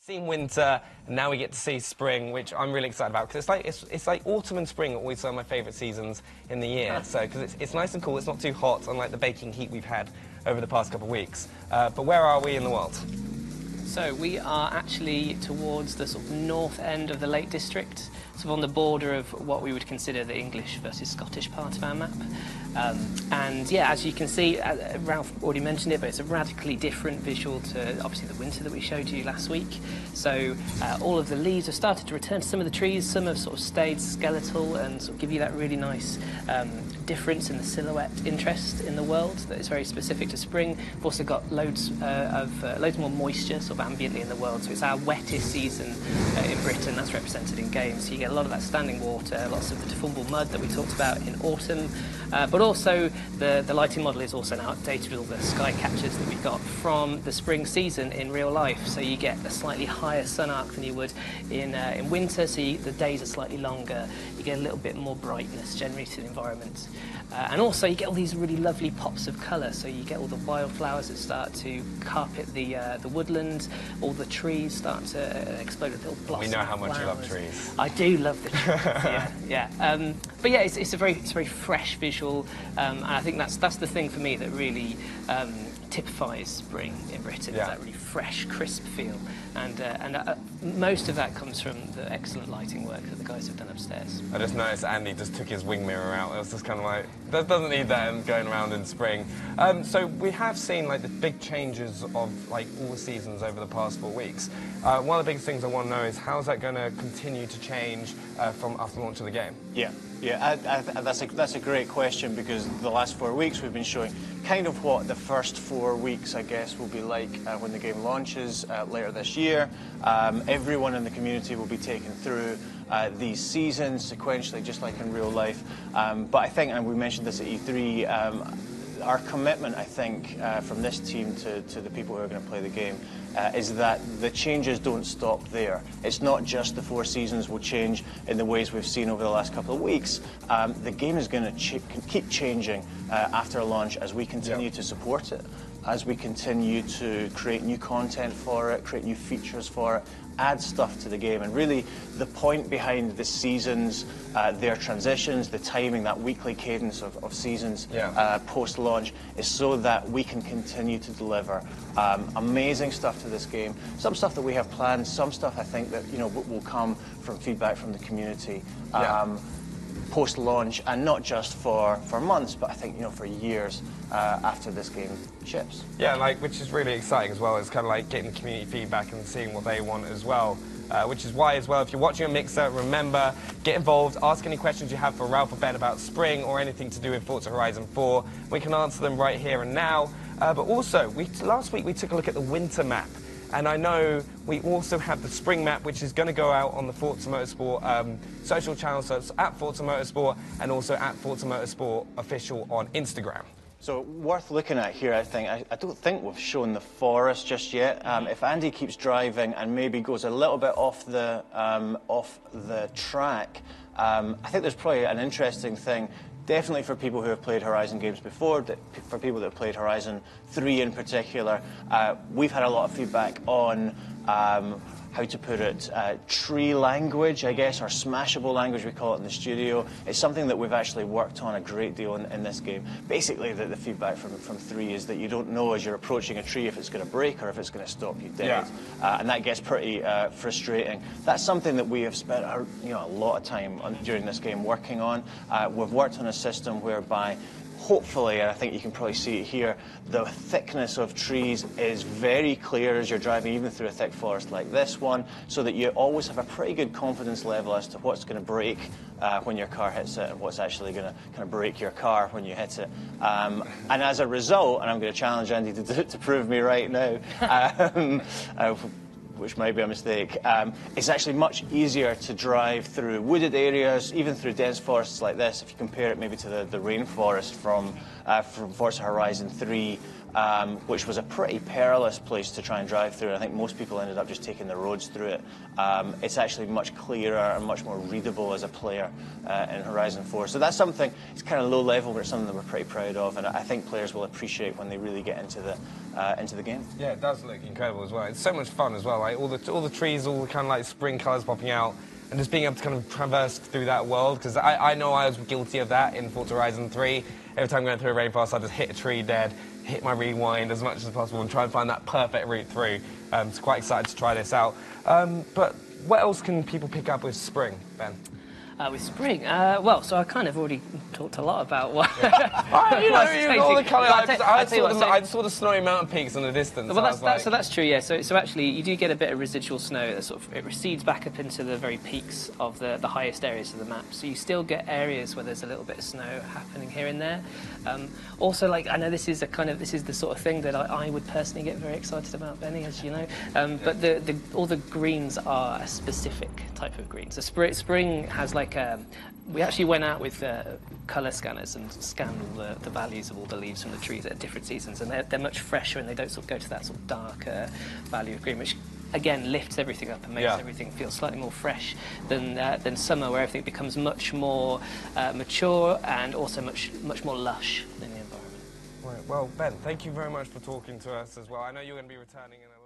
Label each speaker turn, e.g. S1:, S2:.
S1: Seen winter, and now we get to see spring, which I'm really excited about because it's like autumn and spring are always some of my favourite seasons in the year. So because it's nice and cool, it's not too hot, unlike the baking heat we've had over the past couple of weeks. But where are we in the world?
S2: So we are actually towards the sort of north end of the Lake District, sort of on the border of what we would consider the English versus Scottish part of our map. And yeah, as you can see, Ralph already mentioned it, but it's a radically different visual to obviously the winter that we showed you last week. So all of the leaves have started to return to some of the trees. Some have sort of stayed skeletal and sort of give you that really nice difference in the silhouette interest in the world that is very specific to spring. We've also got loads more moisture sort of ambiently in the world. So it's our wettest season in Britain. That's represented in games. So you get a lot of that standing water, lots of the deformable mud that we talked about in autumn. But also the lighting model is also now updated with all the sky catchers that we got from the spring season in real life. So you get a slightly higher sun arc than you would in winter. So the days are slightly longer. You get a little bit more brightness generally to the environment. And also you get all these really lovely pops of colour. So you get all the wildflowers that start to carpet the woodland. All the trees start to explode with little blossoms.
S1: We know how much you love trees.
S2: I do love the trees. yeah. But yeah, it's a very fresh visual, and I think that's the thing for me that really typifies spring in Britain.
S1: Yeah.
S2: Is that really fresh, crisp feel, and most of that comes from the excellent lighting work that the guys have done upstairs.
S1: I just noticed Andy just took his wing mirror out. It was just kind of like, that doesn't need that going around in spring. So we have seen like the big changes of like all the seasons over the past 4 weeks. One of the biggest things I want to know is how's that going to continue to change from after the launch of the game?
S3: Yeah, that's a great question, because the last 4 weeks we've been showing kind of what the first 4 weeks, I guess, will be like when the game launches later this year. Everyone in the community will be taken through these seasons sequentially, just like in real life. But I think, and we mentioned this at E3, our commitment, I think, from this team to the people who are going to play the game is that the changes don't stop there. It's not just the 4 seasons will change in the ways we've seen over the last couple of weeks. The game is going to keep changing after launch as we continue to support it, as we continue to create new content for it, create new features for it, add stuff to the game. And really the point behind the seasons, their transitions, the timing, that weekly cadence of seasons post-launch is so that we can continue to deliver amazing stuff to this game. Some stuff that we have planned, some stuff I think that will come from feedback from the community post-launch, and not just for months, but I think for years after this game ships.
S1: Yeah, which is really exciting as well. It's kind of like getting the community feedback and seeing what they want as well. Which is why as well, if you're watching a Mixer, remember, get involved, ask any questions you have for Ralph or Ben about spring or anything to do with Forza Horizon 4. We can answer them right here and now. But also, last week we took a look at the winter map. And I know we also have the spring map, which is going to go out on the Forza Motorsport social channels. So it's at Forza Motorsport and also at Forza Motorsport Official on Instagram.
S3: So worth looking at here, I think. I don't think we've shown the forest just yet. If Andy keeps driving and maybe goes a little bit off the track, I think there's probably an interesting thing. Definitely for people who have played Horizon games before, for people that have played Horizon 3 in particular, we've had a lot of feedback on how to put it, tree language, I guess, or smashable language we call it in the studio. It's something that we've actually worked on a great deal in this game. Basically, the feedback from 3 is that you don't know as you're approaching a tree if it's going to break or if it's going to stop you dead. And that gets pretty frustrating. That's something that we have spent a lot of time during this game working on. We've worked on a system whereby hopefully, and I think you can probably see it here, the thickness of trees is very clear as you're driving, even through a thick forest like this one, so that you always have a pretty good confidence level as to what's going to break when your car hits it and what's actually going to kind of break your car when you hit it. And as a result, and I'm going to challenge Andy to prove me right now, which might be a mistake, it's actually much easier to drive through wooded areas, even through dense forests like this, if you compare it maybe to the rainforest from Forza Horizon 3, which was a pretty perilous place to try and drive through. I think most people ended up just taking the roads through it. It's actually much clearer and much more readable as a player in Horizon 4. So that's something, it's kind of low level, but it's something that we're pretty proud of, and I think players will appreciate when they really get into into the game.
S1: Yeah, it does look incredible as well. It's so much fun as well. Like all the trees, all the kind of like spring colours popping out, and just being able to kind of traverse through that world. Because I know I was guilty of that in Forza Horizon 3. Every time going through a rainforest, I just hit a tree dead, hit my rewind as much as possible, and try and find that perfect route through. So quite excited to try this out. But what else can people pick up with Spring, Ben?
S2: With Spring, well, so I kind of already talked a lot about what.
S1: All the colour. I saw the snowy mountain peaks in the distance.
S2: Well, that's true, yeah. So actually, you do get a bit of residual snow that sort of it recedes back up into the very peaks of the highest areas of the map. So you still get areas where there's a little bit of snow happening here and there. Also, like I know this is the sort of thing that I would personally get very excited about, Benny, as you know. But all the greens are a specific type of green. So Spring has like we actually went out with colour scanners and scanned all the values of all the leaves from the trees at different seasons, and they're much fresher and they don't sort of go to that sort of darker value of green, which again lifts everything up and makes everything feel slightly more fresh than summer, where everything becomes much more mature and also much more lush in the environment.
S1: Right. Well, Ben, thank you very much for talking to us as well. I know you're going to be returning in a